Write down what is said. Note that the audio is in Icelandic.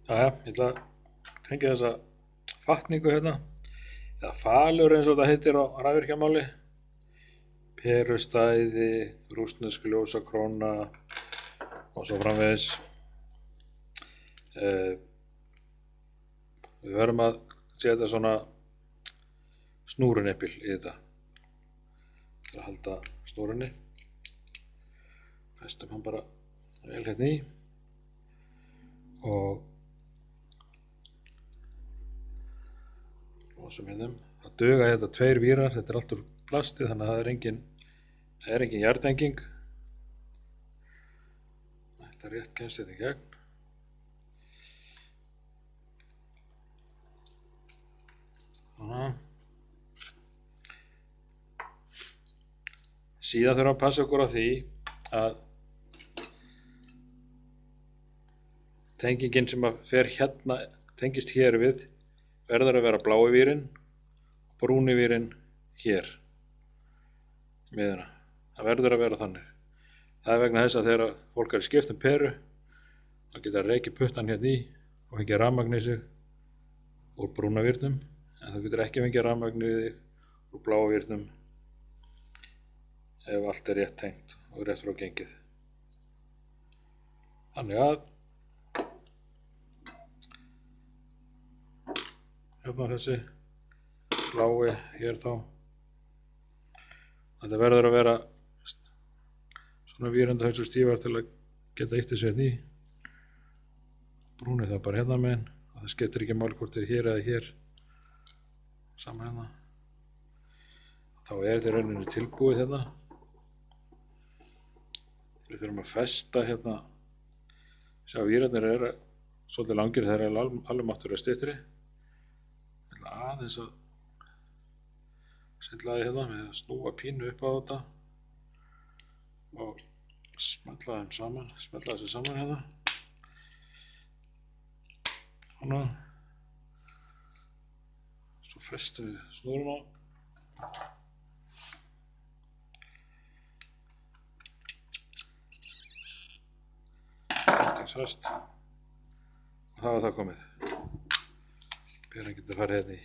Jæja, ég ætla að tengja þessa fatningu hérna, eða falur eins og það heitir á rafvirkjamáli, perustæði, rússnesk ljósakróna og svo framvegis. Við verðum að setja svona snúruneppil í þetta til að halda snúrunni. Festum hann bara vel hérna í og losum hérna. Það duga hérna 2 vírar, þetta er allt úr plasti þannig að það er engin jarðtenging. Þetta rétt kemst þetta í gegn. Svona. Síðan þurfum að passa okkur á því að tengingin sem að fer hérna tengist hér við verður að vera blái vírinn og brúni vírinn hér í miðjuna. Það verður að vera þannig. Það er vegna þess að þegar fólk er skipt um peru þá geta reykið puttan hérna í og fengið rafmagn í sig úr brúna vírnum, en það getur ekki fengið rafmagn í þig úr bláa vírnum ef allt er rétt tengt og rétt frá gengið. Þannig að hérna þessi blái hér þá. Þetta verður að vera svona vírendahauðs og stífar til að geta eitt þessu hérna í. Brúnið það bara hérna megin og það skiptir ekki máli hvort er hér eða hér. Sama hérna. Þá er þetta í rauninni tilbúið hérna. Við þurfum að festa hérna. Sjá, vírarnir eru svolítið langir, þeir eru alveg máttur að styttri. Ég ætla aðeins að silla því hérna með að snúa pínu upp á þetta og smella þessu saman hérna. Svona. Svo festum við snúruna á. Fast og það var það komið. Peran getur farið hérna í.